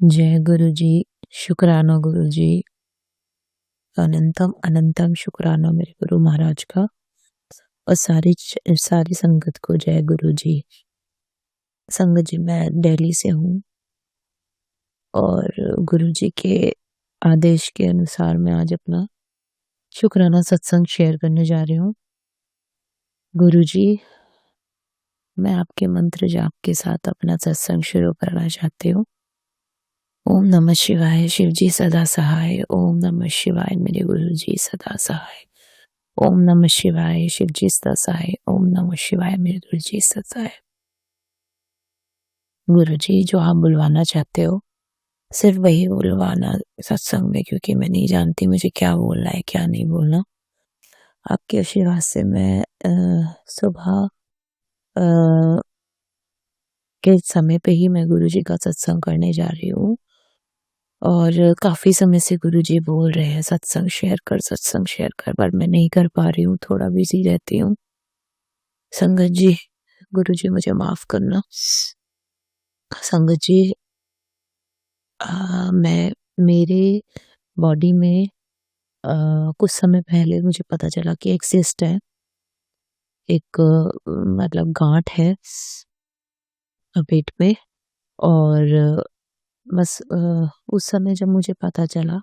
जय गुरु जी, शुक्राना गुरु जी, अनंतम अनंतम शुक्राना मेरे गुरु महाराज का और सारी संगत को जय गुरु जी। संगत जी, मैं दिल्ली से हूँ और गुरु जी के आदेश के अनुसार मैं आज अपना शुक्राना सत्संग शेयर करने जा रही हूँ। गुरु जी, मैं आपके मंत्र जाप के साथ अपना सत्संग शुरू करना चाहती हूँ। ओम नमः शिवाय, शिव जी सदा सहाय। ओम नमः शिवाय, मेरे गुरु जी सदा सहाय। ओम नमः शिवाय, शिव जी सदा सहाय। ओम नमः शिवाय, मेरे गुरु जी सदा सहाय। गुरु जी, जो आप बुलवाना चाहते हो सिर्फ वही बुलवाना सत्संग में, क्योंकि मैं नहीं जानती मुझे क्या बोलना है क्या नहीं बोलना। आपके आशीर्वाद से मैं सुबह के समय पे ही मैं गुरु जी का सत्संग करने जा रही हूँ और काफी समय से गुरु जी बोल रहे हैं सत्संग शेयर कर, पर मैं नहीं कर पा रही हूँ, थोड़ा बिजी रहती हूँ। संगत जी, गुरु जी मुझे माफ करना। संगत जी, मैं मेरे बॉडी में कुछ समय पहले मुझे पता चला कि एक सिस्ट है, एक मतलब गांठ है पेट में। और बस उस समय जब मुझे पता चला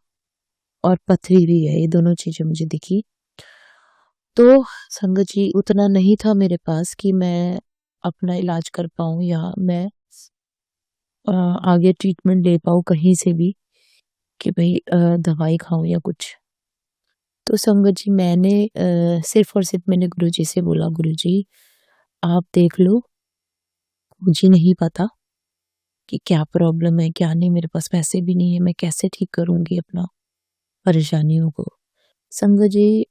और पथरी भी है, ये दोनों चीजें मुझे दिखी, तो संगत जी उतना नहीं था मेरे पास कि मैं अपना इलाज कर पाऊं या मैं आगे ट्रीटमेंट ले पाऊं कहीं से भी, कि भाई दवाई खाऊं या कुछ। तो संगत जी, मैंने सिर्फ और सिर्फ मैंने गुरु जी से बोला, गुरु जी आप देख लो, मुझे नहीं पता कि क्या प्रॉब्लम है क्या नहीं, मेरे पास पैसे भी नहीं है, मैं कैसे ठीक करूंगी अपना परेशानियों को। संगत जी,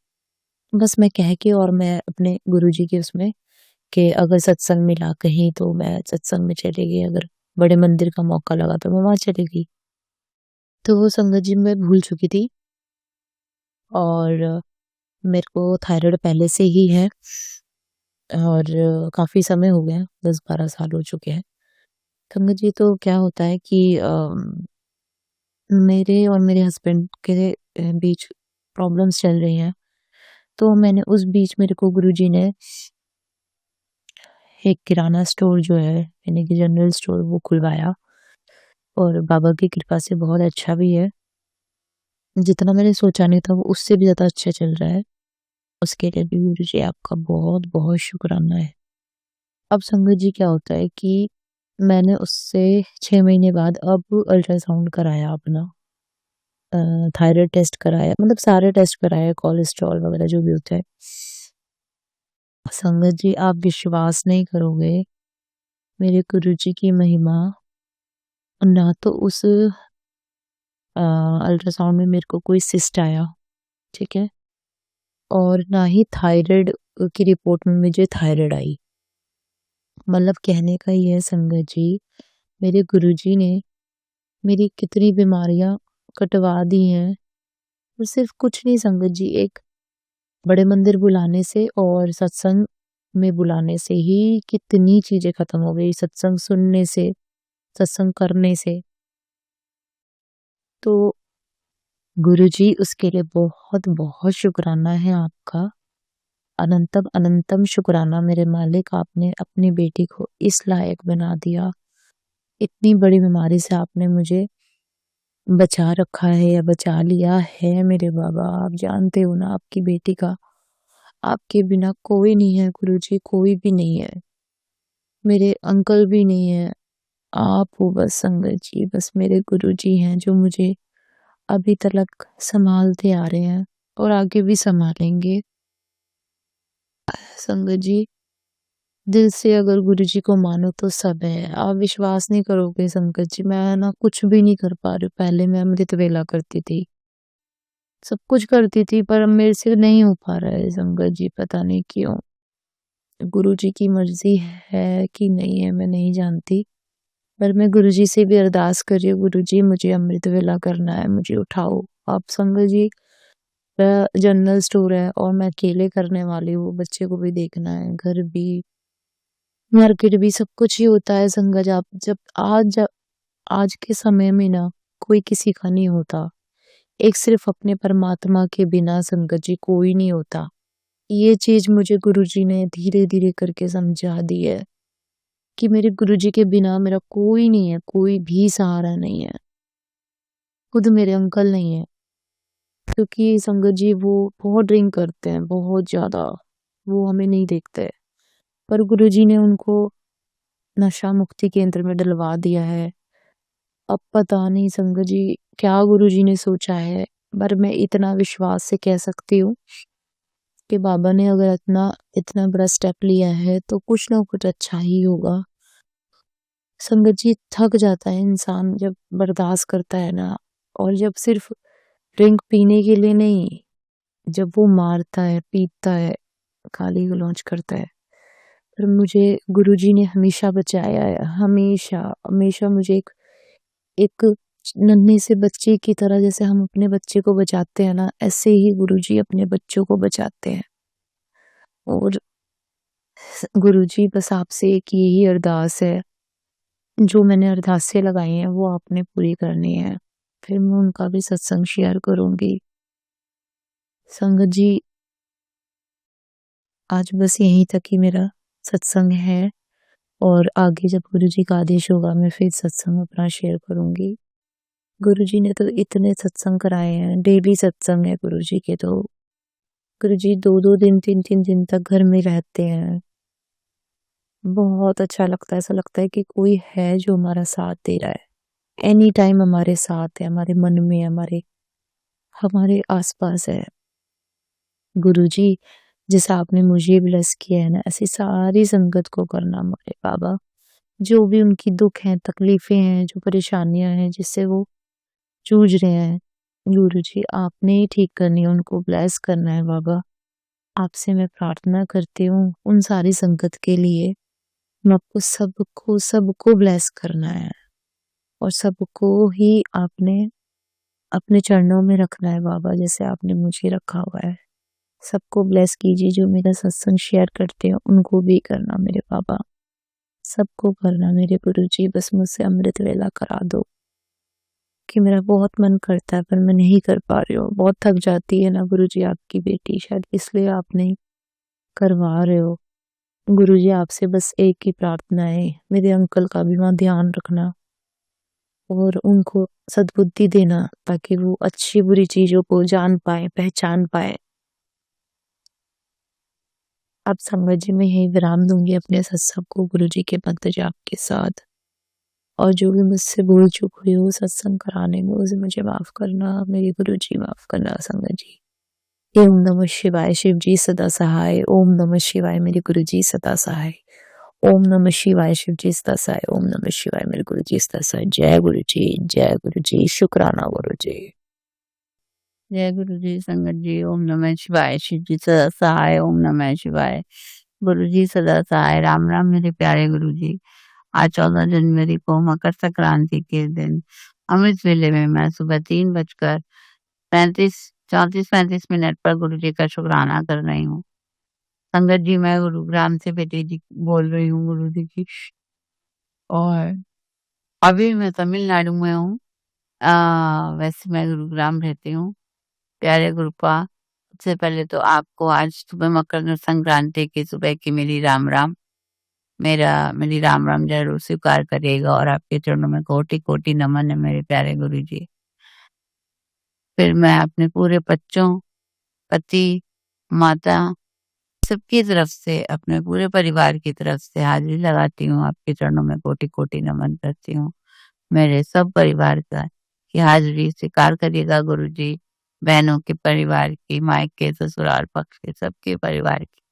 बस मैं कह के और मैं अपने गुरु जी के उसमें कि अगर सत्संग मिला कहीं तो मैं सत्संग में चली गई, अगर बड़े मंदिर का मौका लगा तो मैं वहां चली गई। तो वो संगत जी मैं भूल चुकी थी और मेरे को थायराइड पहले से ही है और काफी समय हो गया, 10-12 साल हो चुके हैं। संगत जी, तो क्या होता है कि मेरे और मेरे हस्बैंड के बीच प्रॉब्लम्स चल रही हैं। तो मैंने उस बीच मेरे को गुरुजी ने एक किराना स्टोर जो है, यानी कि जनरल स्टोर, वो खुलवाया और बाबा की कृपा से बहुत अच्छा भी है। जितना मैंने सोचा नहीं था वो उससे भी ज्यादा अच्छा चल रहा है। उसके लिए भी गुरुजी आपका बहुत बहुत शुक्राना है। अब संगत जी, क्या होता है कि मैंने उससे 6 महीने बाद अब अल्ट्रासाउंड कराया अपना, थायराइड टेस्ट कराया, मतलब सारे टेस्ट कराए, कोलेस्ट्रॉल वगैरह जो भी होता है। संगत जी, आप विश्वास नहीं करोगे, मेरे गुरुजी की महिमा। ना तो उस अल्ट्रासाउंड में मेरे को कोई सिस्ट आया, ठीक है, और ना ही थायराइड की रिपोर्ट में मुझे थायराइड आई। मतलब कहने का ये है संगत जी, मेरे गुरुजी ने मेरी कितनी बीमारियां कटवा दी हैं। और सिर्फ कुछ नहीं संगत जी, एक बड़े मंदिर बुलाने से और सत्संग में बुलाने से ही कितनी चीजें खत्म हो गई, सत्संग सुनने से, सत्संग करने से। तो गुरुजी, उसके लिए बहुत बहुत शुक्राना है आपका, अनंतम अनंतम शुक्राना मेरे मालिक। आपने अपनी बेटी को इस लायक बना दिया, इतनी बड़ी बीमारी से आपने मुझे बचा रखा है या बचा लिया है। मेरे बाबा, आप जानते हो ना आपकी बेटी का, आपके बिना कोई नहीं है गुरुजी, कोई भी नहीं है, मेरे अंकल भी नहीं है, आप हो बस संगत जी, बस मेरे गुरुजी हैं जो मुझे अभी तक संभालते आ रहे हैं और आगे भी संभालेंगे। संगत जी, दिल से अगर गुरुजी को मानो तो सब है। आप विश्वास नहीं करोगे संगत जी, मैं ना कुछ भी नहीं कर पा रही। पहले मैं अमृत वेला करती थी, सब कुछ करती थी, पर अब मेरे से नहीं हो पा रहा है संगत जी, पता नहीं क्यों। गुरुजी की मर्जी है कि नहीं है मैं नहीं जानती, पर मैं गुरुजी से भी अरदास कर रही हूँ, गुरुजी मुझे अमृत वेला करना है, मुझे उठाओ आप। संगत जी, जनरल स्टोर है और मैं अकेले करने वाली हूँ, बच्चे को भी देखना है, घर भी, मार्केट भी, सब कुछ ही होता है संगत। आप जब आज आज के समय में ना कोई किसी का नहीं होता। एक सिर्फ़ अपने परमात्मा के बिना संगत जी कोई नहीं होता। ये चीज़ मुझे गुरुजी ने धीरे-धीरे करके समझा दी है कि मेरे गुरुजी के बिना मेरा कोई नहीं है, कोई भी सहारा नहीं है। खुद मेरे अंकल नहीं है, क्योंकि संगत जी वो बहुत ड्रिंक करते हैं, बहुत ज़्यादा। वो हमें नहीं देखते। पर गुरुजी ने उनको नशा मुक्ति केंद्र में डलवा दिया है। अब पता नहीं संगत जी क्या गुरुजी ने सोचा है, पर मैं इतना विश्वास से कह सकती हूँ कि बाबा ने अगर इतना इतना बड़ा स्टेप लिया है तो कुछ ना कुछ अच्छा ही होगा। संगत जी थक जाता है इंसान जब बर्दाश्त करता है ना, और जब सिर्फ ड्रिंक पीने के लिए नहीं, जब वो मारता है, पीटता है, गाली गलौज करता है। पर मुझे गुरुजी ने हमेशा बचाया है, हमेशा, हमेशा मुझे एक एक नन्हे से बच्चे की तरह, जैसे हम अपने बच्चे को बचाते हैं ना, ऐसे ही गुरुजी अपने बच्चों को बचाते हैं। और गुरुजी बस आपसे एक यही अरदास है, जो मैंने अरदासें लगाई हैं वो आपने पूरी करनी है। फिर मैं उनका भी सत्संग शेयर करूँगी। संगत जी, आज बस यहीं तक ही मेरा सत्संग है, और आगे जब गुरुजी का आदेश होगा मैं फिर सत्संग अपना शेयर करूँगी। गुरुजी ने तो इतने सत्संग कराए हैं, डेली सत्संग है गुरुजी के तो। गुरुजी 2-2 दिन, 3-3 दिन तक घर में रहते हैं। बहुत अच्छा लगता है, ऐसा लगता है कि कोई है जो हमारा साथ दे रहा है। एनी टाइम हमारे साथ है, हमारे मन में, हमारे हमारे आस-पास है। गुरुजी, जैसा आपने मुझे ब्लेस किया है ना, ऐसी सारी संगत को करना मेरे बाबा। जो भी उनकी दुःख हैं, तकलीफ़ें हैं, जो परेशानियाँ हैं, जिससे वो जूझ रहे हैं, गुरुजी आपने ही ठीक करनी है, उनको ब्लेस करना है बाबा। आपसे मैं प्रार्थना करती हूँ उन सारी संगत के लिए, मैं आपको सबको सबको ब्लेस करना है, और सबको ही आपने अपने चरणों में रखना है बाबा, जैसे आपने मुझे रखा हुआ है। सबको ब्लेस कीजिए, जो मेरा सत्संग शेयर करते हैं उनको भी करना मेरे बाबा। सबको करना मेरे गुरुजी, बस मुझसे अमृत वेला करा दो, कि मेरा बहुत मन करता है पर मैं नहीं कर पा रही हूँ। बहुत थक जाती है ना गुरुजी आपकी बेटी, शायद इसलिए आप नहीं करवा रहे हो। गुरुजी, आपसे बस एक ही प्रार्थना है, मेरे अंकल का भी वहाँ ध्यान रखना और उनको सद्बुद्धि देना, ताकि वो अच्छी बुरी चीज़ों को जान पाएँ, पहचान पाएँ। अब संगत जी मैं यहीं विराम दूँगी अपने सत्संग को गुरुजी के मंत्र जाप के साथ। और जो भी मुझसे भूल चूक हुई हो सत्संग कराने में, उसे मुझे माफ़ करना, मेरे गुरुजी माफ़ करना संगत जी। ओम नमः शिवाय, शिव जी सदा सहाय। ओम नमः शिवाय, मेरे गुरुजी सदा सहाय। ओम नमः शिवाय, शिव जी सदा सहाय। ओम नमः शिवाय, मेरे गुरुजी सदा सहाय। जय गुरुजी, जय गुरुजी, शुक्राना गुरुजी। जय गुरु जी। संगत जी, ओम नमः शिवाय। शिव जी सदा सहाय। ओम नमः शिवाय। गुरु जी सदा सहाय। राम राम मेरे प्यारे गुरु जी। आज 14 जनवरी को मकर संक्रांति के दिन अमृत वेले में मैं सुबह 3:35 पर गुरु जी का शुक्राना कर रही हूँ। संगत जी, मैं गुरुग्राम से बेटी जी बोल रही हूँ गुरु जी की, और अभी मैं तमिलनाडु में हूँ। वैसे मैं गुरुग्राम रहती हूँ। प्यारे गुरुपा, सबसे पहले तो आपको आज सुबह मकर संक्रांति की सुबह की मेरी राम राम। मेरी राम राम जरूर स्वीकार करिएगा, और आपके चरणों में कोटि कोटि नमन है मेरे प्यारे गुरु जी। फिर मैं अपने पूरे बच्चों, पति, माता, सबकी तरफ से, अपने पूरे परिवार की तरफ से हाजिरी लगाती हूँ, आपके चरणों में कोटि कोटि नमन करती हूँ। मेरे सब परिवार का की हाजिरी स्वीकार करिएगा गुरु जी। बहनों के परिवार की, मायके ससुराल पक्ष के सबके परिवार की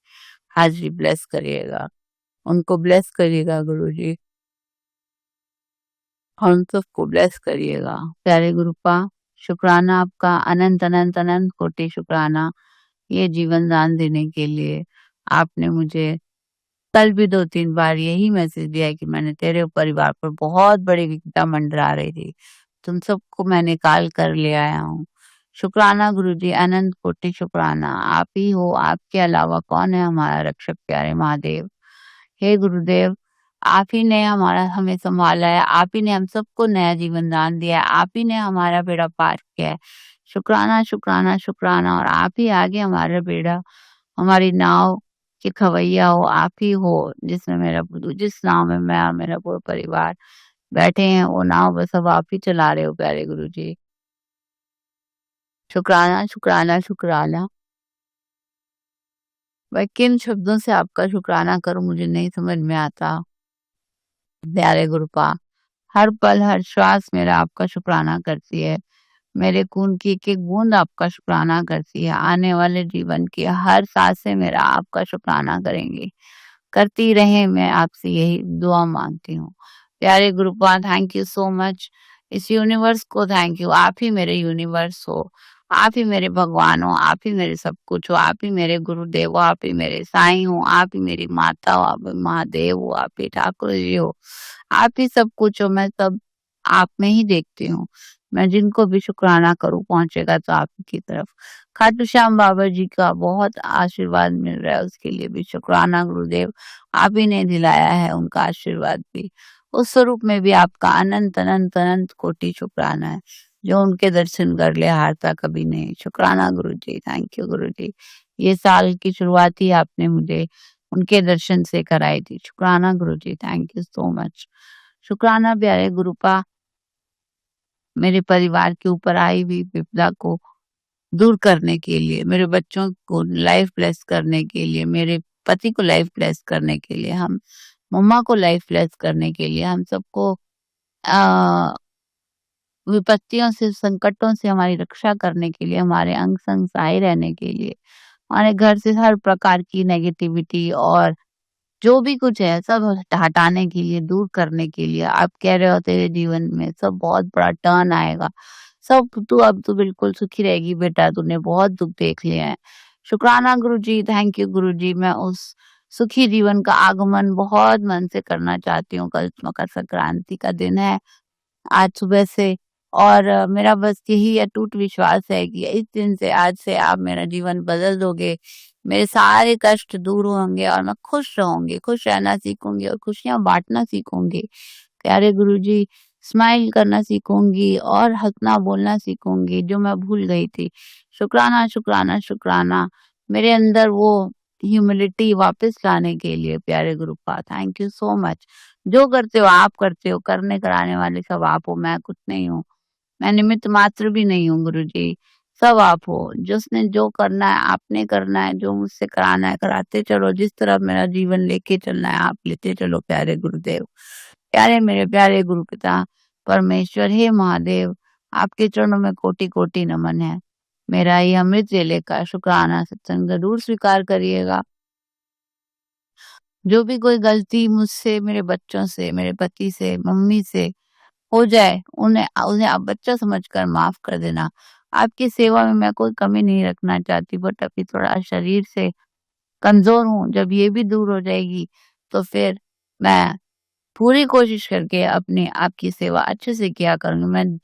हाजिरी ब्लेस करिएगा, उनको ब्लेस करिएगा गुरु जी, और उन सबको ब्लेस करिएगा। प्यारे गुरुपा, शुक्राना आपका, अनंत अनंत अनंत कोटि शुक्राना, ये जीवन दान देने के लिए। आपने मुझे कल भी 2-3 बार यही मैसेज दिया है कि मैंने तेरे परिवार पर बहुत बड़ी विपदा मंडरा रही थी, तुम सबको मैं निकाल कर ले आया हूँ। शुक्राना गुरुजी, अनंत कोटि शुक्राना। आप ही हो, आपके अलावा कौन है हमारा रक्षक प्यारे महादेव। हे गुरुदेव, आप ही ने हमें सँभाला है, आप ही ने हम सबको नया जीवन दान दिया है, आप ही ने हमारा बेड़ा पार किया है। शुक्राना, शुक्राना, शुक्राना और आप ही आगे हमारा बेड़ा, हमारी नाव के खवैया हो, आप ही हो जिस नाव में मैं और मेरा पूरा परिवार बैठे हैं, वो नाव बस अब आप ही चला रहे हो प्यारे गुरुजी। शुक्राना, शुक्राना, शुक्राना। मैं किन शब्दों से आपका शुक्राना करूँ मुझे नहीं समझ में आता। प्यारे गुरुपा, हर पल, हर श्वास मेरा आपका शुक्राना करती है। मेरे खून की एक-एक बूंद आपका शुक्राना करती है। आने वाले जीवन की हर सांसें मेरा आपका शुक्राना करेंगी। करती रहें, मैं आपसे यही दुआ माँगती हूँ। प्यारे गुरुपा, थैंक यू सो मच। इस यूनिवर्स को थैंक यू। आप ही मेरे यूनिवर्स हो, आप ही मेरे भगवान हो, आप ही मेरे सब कुछ हो, आप ही मेरे गुरुदेव हो, आप ही मेरे साईं हो, आप ही मेरी माता हो, आप ही महादेव हो, आप ही ठाकुर जी हो, आप ही सब कुछ हो। मैं सब आप में ही देखती हूँ। मैं जिनको भी शुक्राना करूँ पहुँचेगा तो आप ही की तरफ। खाटू श्याम बाबा जी का बहुत आशीर्वाद मिल रहा है, उसके लिए भी शुक्राना गुरुदेव। आप ही ने दिलाया है उनका आशीर्वाद भी। उस स्वरूप में भी आपका अनंत अनंत अनंत कोटि शुक्राना है। जो उनके दर्शन कर ले हारता कभी नहीं। शुक्राना गुरुजी, थैंक यू गुरुजी। ये साल की शुरुआत ही आपने मुझे उनके दर्शन से कराई थी। शुक्राना Guruji, thank you so much. शुक्राना प्यारे गुरुपा, मेरे परिवार के ऊपर आई हुई विपदा को दूर करने के लिए, मेरे बच्चों को लाइफ ब्लेस करने के लिए, मेरे पति को लाइफ ब्लेस करने के लिए, हम मम्मा को लाइफ ब्लेस करने के लिए, हम सबको अ, विपत्तियों से, संकटों से हमारी रक्षा करने के लिए, हमारे अंग संग सहाय रहने के लिए, हमारे घर से हर प्रकार की नेगेटिविटी और जो भी कुछ है सब हटाने के लिए, दूर करने के लिए। आप कह रहे हो तेरे जीवन में सब बहुत बड़ा टर्न आएगा। सब तू अब तो बिल्कुल सुखी रहेगी बेटा, तूने बहुत दुःख देख लिए हैं। शुक्राना गुरुजी, थैंक यू गुरुजी। मैं उस सुखी जीवन का आगमन बहुत मन से करना चाहती हूँ। कल मकर संक्रांति का दिन है, आज सुबह से और मेरा बस यही अटूट विश्वास है कि इस दिन से, आज से आप मेरा जीवन बदल दोगे। मेरे सारे कष्ट दूर होंगे और मैं खुश रहूँगी, खुश रहना सीखूँगी और खुशियाँ बाँटना सीखूँगी। प्यारे गुरुजी, स्माइल करना सीखूँगी और हँसना बोलना सीखूँगी जो मैं भूल गई थी। शुक्राना, शुक्राना, शुक्राना मेरे अंदर वो ह्यूमिलिटी वापस लाने के लिए प्यारे गुरुपा, थैंक यू सो मच। जो करते हो आप करते हो, करने कराने वाले सब आप हो, मैं कुछ नहीं हूँ। मैं निमित्त मात्र भी नहीं हूँ गुरुजी, सब आप हो। जिसने जो करना है आपने करना है, जो मुझसे कराना है कराते चलो, जिस तरफ मेरा जीवन लेके चलना है आप लेते चलो प्यारे गुरुदेव। प्यारे मेरे प्यारे गुरुपिता परमेश्वर, हे महादेव, आपके चरणों में कोटि-कोटि नमन है। मेरा ये अमृत वेले का शुक्राना सत्संग ज़रूर स्वीकार करिएगा। जो भी कोई गलती मुझसे, मेरे बच्चों से, मेरे पति से, मम्मी से हो जाए, उन्हें उन्हें आप बच्चा समझकर माफ़ कर देना। आपकी सेवा में मैं कोई कमी नहीं रखना चाहती, बट अभी थोड़ा शरीर से कमज़ोर हूँ। जब ये भी दूर हो जाएगी, तो फिर मैं पूरी कोशिश करके अपने आपकी सेवा अच्छे से किया करूँगी। मैं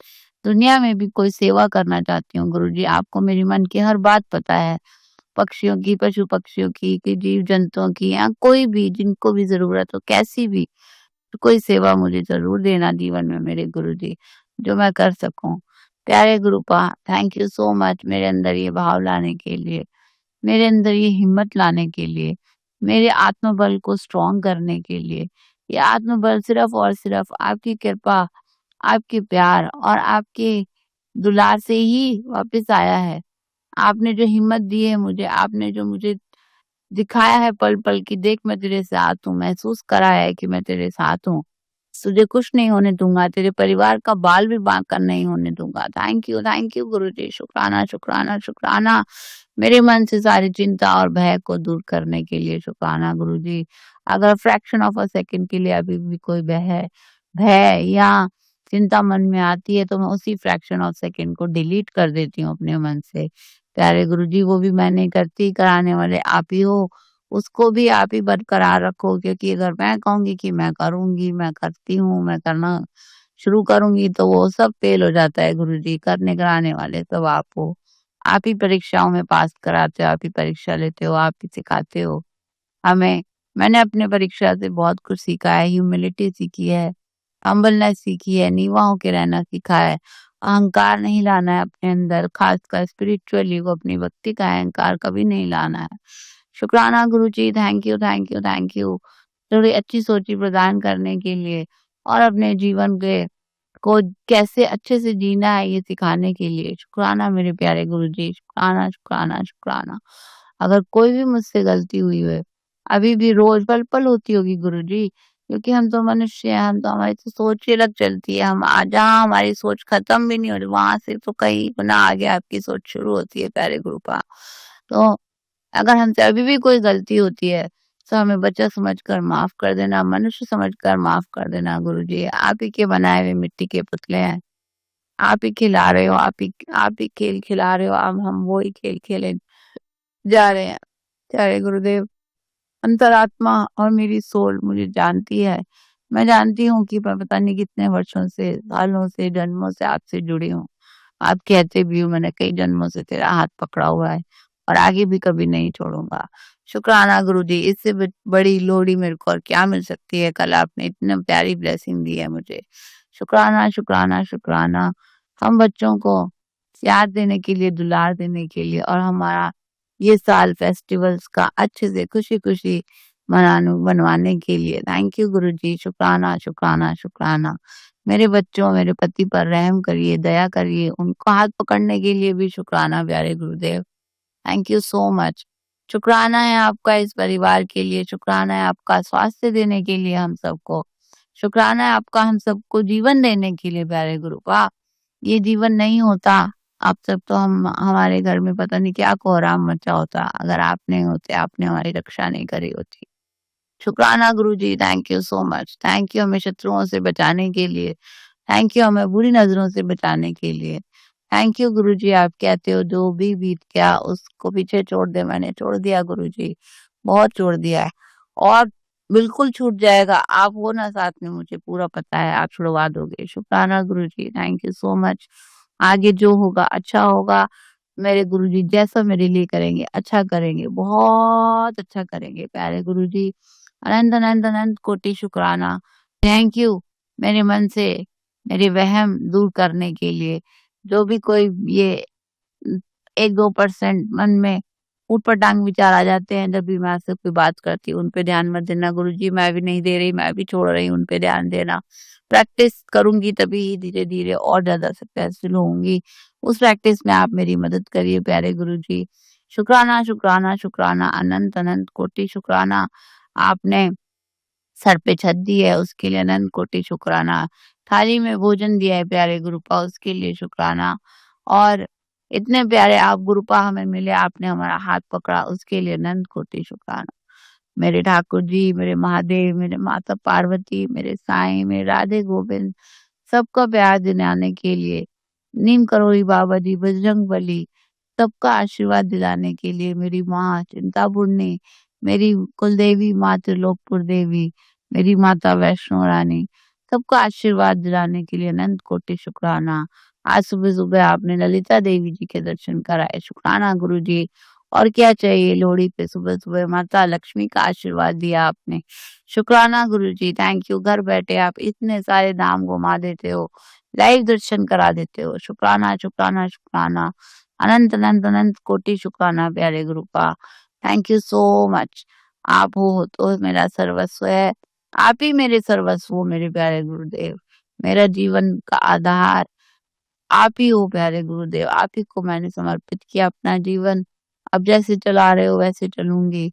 दुनिया में भी कोई सेवा करना चाहती हूँ गुरुजी, आपको मेरी मन की हर बात पता है। पक्षियों की, पशु-पक्षियों की, कि जीव-जंतुओं की या कोई भी जिनको भी ज़रूरत हो, कैसी भी कोई सेवा मुझे ज़रूर देना जीवन में मेरे गुरुजी, जो मैं कर सकूँ। प्यारे गुरुपा, थैंक यू सो मच मेरे अंदर ये भाव लाने के लिए, मेरे अंदर ये हिम्मत लाने के लिए, मेरे आत्मबल को स्ट्रॉन्ग करने के लिए। ये आत्मबल सिर्फ़ और सिर्फ़ आपकी कृपा, आपके प्यार और आपके दुलार से ही वापस आया है। आपने जो हिम्मत दी है मुझे, आपने जो मुझे दिखाया है पल-पल कि देख मैं तेरे साथ हूँ, महसूस कराया है कि मैं तेरे साथ हूँ। तुझे कुछ नहीं होने दूँगा, तेरे परिवार का बाल भी बांका नहीं होने दूँगा। थैंक यू गुरुजी। शुक्राना, शुक्राना, शुक्राना। मेरे मन से सारी चिंता और भय को दूर करने के लिए शुक्राना गुरुजी। अगर फ्रैक्शन ऑफ अ सेकंड के लिए अभी भी कोई भय या चिंता मन में आती है तो मैं उसी फ्रैक्शन ऑफ सेकंड को डिलीट कर देती हूँ अपने मन से। प्यारे गुरुजी, वो भी मैं नहीं करती, कराने वाले आप ही हो। उसको भी आप ही बरकरार रखो, क्योंकि अगर मैं कहूँगी कि मैं करूँगी, मैं करती हूँ, मैं करना शुरू करूँगी तो वो सब फ़ेल हो जाता है गुरुजी, करने कराने वाले सब आप हो। आप ही परीक्षाओं में पास कराते हो, आप ही परीक्षा लेते हो, आप ही सिखाते हो हमें। मैंने अपने परीक्षा से बहुत कुछ सीखा है, ह्यूमिलिटी सीखी है, हम्बलनेस सीखी है, नीवा होके रहना सीखा है, अहंकार नहीं लाना है अपने अंदर, खासकर स्पिरिचुअली को अपनी भक्ति का अहंकार कभी नहीं लाना है। शुक्राना Guruji, thank you, thank you, thank you. थोड़ी अच्छी सोची प्रदान करने के लिए और अपने जीवन के को कैसे अच्छे से जीना है ये सिखाने के लिए। शुक्राना मेरे प्यारे गुरुजी, शुक्राना, शुक्राना, शुक्राना। अगर कोई भी मुझसे गलती हुई है, अभी भी रोज़ पल-पल होती होगी गुरुजी, क्योंकि हम तो मनुष्य हैं, हम तो हमारी तो सोच ही अलग चलती है। हम जहाँ हमारी सोच खत्म भी नहीं हो रही, वहाँ से तो कई गुना आगे आपकी सोच शुरू होती है प्यारे गुरुपा। तो अगर हमसे अभी भी कोई गलती होती है, तो हमें बच्चा समझकर माफ़ कर देना, मनुष्य समझकर माफ़ कर देना गुरुजी। आप ही के बनाए हुए मिट्टी के पुतले हैं। आप ही खिला रहे हो, आप ही खेल खिला रहे हो, अब हम वो ही खेल खेले जा रहे हैं। प्यारे गुरुदेव, अंतरात्मा और मेरी सोल मुझे जानती है। मैं जानती हूँ कि मैं पता नहीं कितने वर्षों से, सालों से, जन्मों से आपसे जुड़ी हूँ। आप कहते भी हो मैंने कई जन्मों से तेरा हाथ पकड़ा हुआ है और आगे भी कभी नहीं छोड़ूँगा। शुक्राना गुरुजी, इससे बड़ी लोहड़ी मेरे को और क्या मिल सकती है। कल आपने इतनी प्यारी ब्लेसिंग दी है मुझे। शुक्राना, शुक्राना, शुक्राना। हम बच्चों को प्यार देने के लिए, दुलार देने के लिए और हमारा ये साल फेस्टिवल्स का अच्छे से खुशी-खुशी मनवाने के लिए थैंक यू गुरुजी। शुक्राना, शुक्राना, शुक्राना। मेरे बच्चों, मेरे पति पर रहम करिए, दया करिए। उनको हाथ पकड़ने के लिए भी शुक्राना प्यारे गुरुदेव। Thank you so much. शुक्राना है आपका इस परिवार के लिए, शुक्राना है आपका स्वास्थ्य देने के लिए हम सबको। शुक्राना है आपका हम सबको जीवन देने के लिए प्यारे गुरुपा। ये जीवन नहीं होता, आप सब तो हम हमारे घर में पता नहीं क्या कोहराम मचा होता अगर आप नहीं होते, आपने हमारी रक्षा नहीं करी होती। शुक्राना Guruji, thank you so much. Thank you हमें शत्रुओं से बचाने के लिए। थैंक यू हमें बुरी नज़रों से बचाने के लिए। थैंक यू गुरुजी, आप कहते हो जो भी बीत गया उसको पीछे छोड़ दे, मैंने छोड़ दिया गुरुजी, बहुत छोड़ दिया है और बिल्कुल छूट जाएगा। आप हो ना साथ में, मुझे पूरा पता है आप छुड़वा दोगे। शुक्राना Guruji, thank you so much. आगे जो होगा अच्छा होगा। मेरे गुरुजी जैसा मेरे लिए करेंगे, अच्छा करेंगे, बहुत अच्छा करेंगे प्यारे गुरुजी। अनंत, अनंत, अनंत कोटि शुक्राना। थैंक यू मेरे मन से मेरे वहम दूर करने के लिए। जो भी कोई ये 1-2% मन में ऊट-पटांग विचार आ जाते हैं जब भी मैं आपसे कोई बात करती हूँ, उन पे ध्यान मत देना गुरुजी, मैं भी नहीं दे रही, मैं भी छोड़ रही हूँ, उन पे ध्यान देना। प्रैक्टिस करूँगी तभी ही धीरे-धीरे और ज़्यादा सक्सेसफुल होऊँगी। उस प्रैक्टिस में आप मेरी मदद करिए प्यारे गुरुजी। शुक्राना, शुक्राना, शुक्राना, अनंत, अनंत कोटि शुक्राना। आपने सर पे छत दी है उसके लिए अनंत कोटि शुक्राना। थाली में भोजन दिया है प्यारे गुरुपा उसके लिए शुक्राना और इतने प्यारे आप गुरुपा हमें मिले, आपने हमारा हाथ पकड़ा उसके लिए अनंत कोटि शुक्राना। मेरे ठाकुर जी, मेरे महादेव, मेरे माता पार्वती, मेरे साईं, मेरे राधे गोविंद, सबका प्यार दिलाने के लिए, नीम करोड़ी बाबा जी, बजरंगबली, सबका आशीर्वाद दिलाने के लिए, मेरी माँ चिंतापूर्णी, मेरी कुलदेवी माँ त्रिलोकपुर देवी, मेरी माता वैष्णो रानी, सबका आशीर्वाद दिलाने के लिए अनंत कोटि शुक्राना। आज सुबह-सुबह आपने ललिता देवी जी के दर्शन कराए, शुक्राना गुरुजी। और क्या चाहिए लोहड़ी पे सुबह-सुबह माता लक्ष्मी का आशीर्वाद दिया आपने। शुक्राना गुरुजी, थैंक यू। घर बैठे आप इतने सारे धाम घुमा देते हो, लाइव दर्शन करा देते हो। शुक्राना, शुक्राना, शुक्राना। अनंत, अनंत, अनंत कोटि शुक्राना प्यारे गुरुपा। Thank you so much. आप हो तो मेरा सर्वस्व है। आप ही मेरे सर्वस्व हो मेरे प्यारे गुरुदेव। मेरा जीवन का आधार आप ही हो प्यारे गुरुदेव। आप ही को मैंने समर्पित किया अपना जीवन। अब जैसे चला रहे हो वैसे चलूँगी।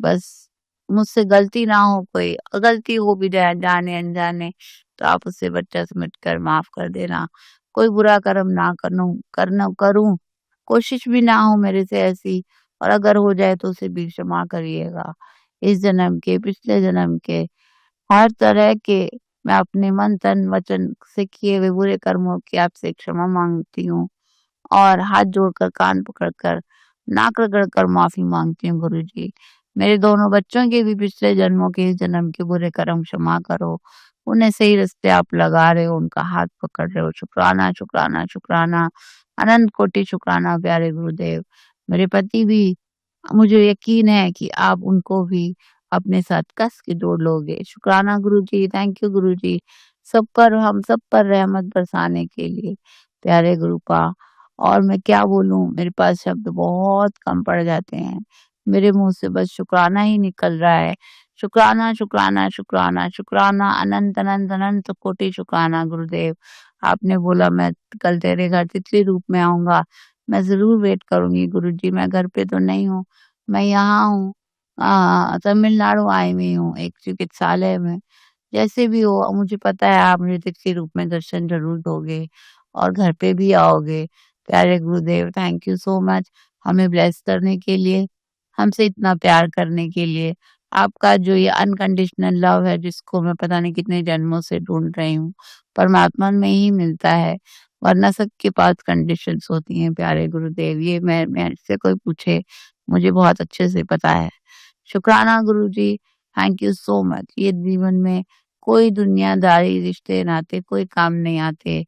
बस मुझसे गलती ना हो कोई, गलती हो भी जाए जाने-अनजाने तो आप उसे बच्चा समझकर माफ़ कर देना। कोई बुरा कर्म ना करूँ, कोशिश भी ना हो मेरे से ऐसी और अगर हो जाए तो उसे भी क्षमा करिएगा। इस जन्म के, पिछले जन्म के, हर तरह के मैं अपने मन, तन, वचन से किए हुए बुरे कर्मों की आपसे क्षमा माँगती हूँ और हाथ जोड़कर, कान पकड़कर, नाक रगड़कर माफ़ी माँगती हूँ गुरुजी। मेरे दोनों बच्चों के भी पिछले जन्मों के, इस जन्म के बुरे कर्म क्षमा करो। उन्हें सही रास्ते आप लगा रहे हो, उनका हाथ पकड़ रहे हो। शुक्राना, शुक्राना, शुक्राना। अनंत कोटि शुक्राना प्यारे गुरुदेव। मेरे पति भी मुझे यकीन है कि आप उनको भी अपने साथ कस के जोड़ लोगे। शुक्राना गुरुजी, थैंक यू गुरुजी, हम सब पर रहमत बरसाने के लिए, प्यारे गुरुपा। और मैं क्या बोलूँ, मेरे पास शब्द बहुत कम पड़ जाते हैं। मेरे मुँह से बस शुक्राना ही निकल रहा है। शुक्राना, शुक्राना, शुक्राना, शुक्राना, अनंत, अनंत, अनंत कोटि शुक्राना गुरुदेव। आपने बोला मैं कल तेरे घर तितली रूप में आऊँगा। मैं ज़रूर वेट करूँगी गुरुजी, मैं घर पे तो नहीं हूँ, मैं यहाँ हूँ। तमिलनाडु आई हुई हूँ एक चिकित्सालय में। जैसे भी हो मुझे पता है आप मुझे तिथि रूप में दर्शन ज़रूर दोगे और घर पे भी आओगे। प्यारे गुरुदेव, थैंक यू सो मच हमें ब्लेस करने के लिए, हमसे इतना प्यार करने के लिए। आपका जो ये अनकंडीशनल लव है जिसको मैं पता नहीं कितने जन्मों से ढूँढ रही हूँ, परमात्मा में ही मिलता है, वरना सबके पास कंडीशंस होती हैं प्यारे गुरुदेव। ये मैं से कोई पूछे, मुझे बहुत अच्छे से पता है। शुक्राना Guruji, thank you so much. ये जीवन में कोई दुनियादारी रिश्ते नाते कोई काम नहीं आते,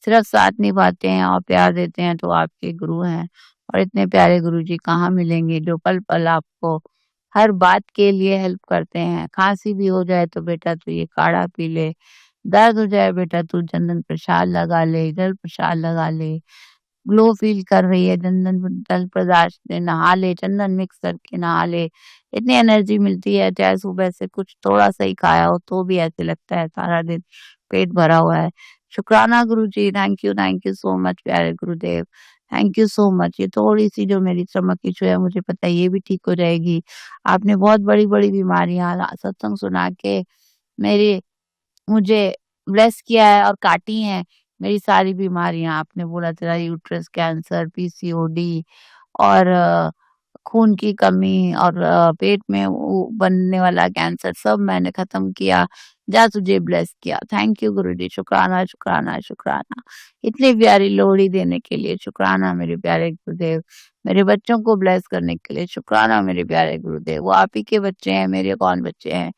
सिर्फ साथ निभाते हैं और प्यार देते हैं तो आपके गुरु हैं। और इतने प्यारे गुरुजी कहाँ मिलेंगे जो पल पल आपको हर बात के लिए हेल्प करते हैं। खांसी भी हो जाए तो बेटा तू ये काढ़ा पी ले, दर्द हो जाए बेटा तू चंदन प्रसाद लगा ले, जल प्रसाद लगा ले, ग्लो फील कर रही है चंदन जल प्रदाश से नहा ले, चंदन मिक्स करके नहा ले। इतनी एनर्जी मिलती है, चाहे सुबह से कुछ थोड़ा सा ही खाया हो तो भी ऐसे लगता है सारा दिन पेट भरा हुआ है। शुक्राना Guruji, thank you so much प्यारे गुरुदेव, थैंक यू सो मच। ये थोड़ी सी जो मेरी स्टमक इशू है मुझे पता है ये भी ठीक हो जाएगी। आपने बहुत बड़ी-बड़ी बीमारियाँ सत्संग सुना के मेरे मुझे ब्लेस किया है और काटी हैं मेरी सारी बीमारियाँ। आपने बोला तेरा यूट्रस कैंसर, पीसीओडी और खून की कमी और पेट में वो बनने वाला कैंसर सब मैंने खत्म किया, जा तुझे ब्लेस किया। थैंक यू गुरुजी, शुक्राना, शुक्राना, शुक्राना। इतनी प्यारी लोहड़ी देने के लिए शुक्राना मेरे प्यारे गुरुदेव। मेरे बच्चों को ब्लेस करने के लिए शुक्राना मेरे प्यारे गुरुदेव। वो आप ही के बच्चे हैं, मेरे कौन बच्चे हैं?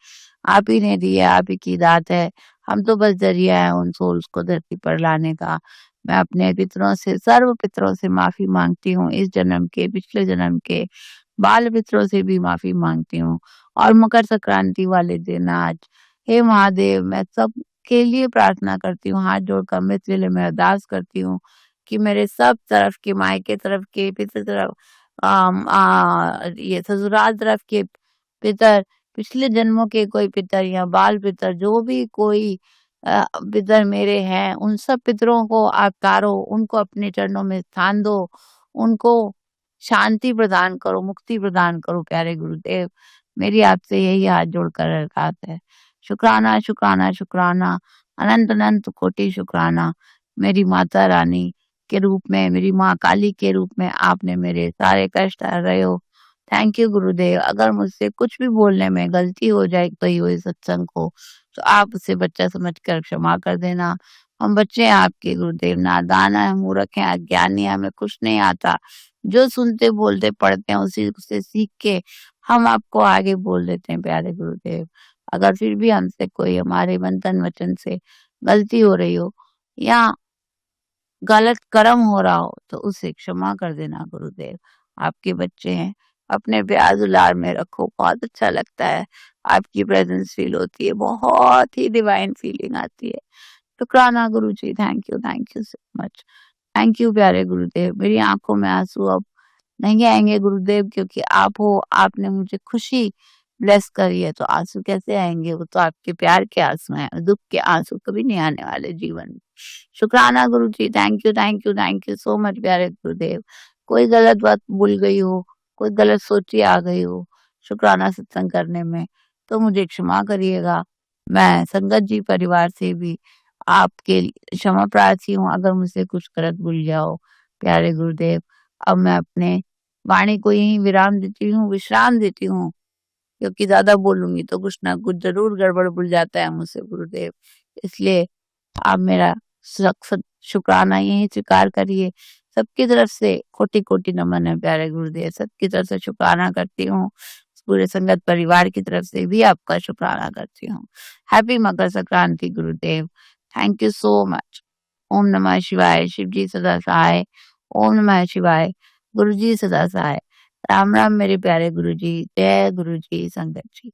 आप ही ने दी है, आप ही की दात है। हम तो बस ज़रिया है उन सोल्स को धरती पर लाने का। मैं अपने पितरों से, सर्व पितरों से माफ़ी माँगती हूँ, इस जन्म के, पिछले जन्म के, बाल पितरों से भी माफ़ी माँगती हूँ। और मकर संक्रांति वाले दिन आज, हे महादेव, मैं सबके लिए प्रार्थना करती हूँ, हाथ जोड़कर अमृत वेले में अरदास करती हूँ कि मेरे सब तरफ के, मायके तरफ के, पितर तरफ ये ससुराल तरफ के पितर, पिछले जन्मों के कोई पितर या बाल पितर जो भी कोई पितर मेरे हैं, उन सब पितरों को आप तारो, उनको अपने चरणों में स्थान दो, उनको शांति प्रदान करो, मुक्ति प्रदान करो प्यारे गुरुदेव। मेरी आपसे यही हाथ जोड़कर अरदास है। शुक्राना, शुक्राना, शुक्राना, अनंत अनंत कोटि शुक्राना। मेरी माता रानी के रूप में, मेरी माँ काली के रूप में आपने मेरे सारे कष्ट हर रहे हो। थैंक यू गुरुदेव। अगर मुझसे कुछ भी बोलने में गलती हो जाए गई हो इस सत्संग को, तो आप उसे बच्चा समझकर क्षमा कर देना। हम बच्चे हैं आपके गुरुदेव, नादान हैं, मूर्ख हैं, अज्ञानी हैं, हमें कुछ नहीं आता। जो सुनते, बोलते, पढ़ते हैं उसी से सीख के हम आपको आगे बोल देते हैं प्यारे गुरुदेव। अगर फिर भी हमसे कोई हमारे मन तन वचन से गलती हो रही हो या गलत कर्म हो रहा हो तो उसे क्षमा कर देना गुरुदेव। आपके बच्चे हैं, अपने प्यार दुलार में रखो, बहुत अच्छा लगता है, आपकी प्रेजेंस फील होती है, बहुत ही डिवाइन फीलिंग आती है। शुक्राना Guruji, thank you so much. Thank you प्यारे गुरुदेव। मेरी आंखों में आंसू अब नहीं आएंगे गुरुदेव, क्योंकि आप हो, आपने मुझे खुशी ब्लेस करी है, तो आंसू कैसे आएंगे? वो तो आपके प्यार के आंसू हैं, दुख के आंसू कभी नहीं आने वाले जीवन में। शुक्राना Guruji, thank you so much प्यारे गुरुदेव। कोई गलत बात भूल गई हो, कोई गलत सोची आ गई हो शुक्राना सत्संग करने में, तो मुझे क्षमा करिएगा। मैं संगत जी परिवार से भी आपके क्षमा प्रार्थी हूँ अगर मुझसे कुछ गलत भूल गया हो प्यारे गुरुदेव। अब मैं अपने वाणी को यहीं विश्राम देती हूँ, क्योंकि ज़्यादा बोलूँगी तो कुछ ना कुछ ज़रूर गड़बड़ भूल जाता है मुझसे गुरुदेव। इसलिए आप मेरा सख्त शुक्राना यहीं स्वीकार करिए। सबकी तरफ से कोटि-कोटि नमन है प्यारे गुरुदेव, सबकी तरफ से शुक्राना करती हूँ। पूरे संगत परिवार की तरफ से भी आपका शुक्राना करती हूँ। Happy Makar Sankranti Gurudev. Thank you so much. ओम नमः शिवाय। शिव जी सदा सहाय। ओम नमः शिवाय। गुरु जी सदा सहाय। राम राम मेरे प्यारे गुरु जी। जय गुरु जी संगत जी।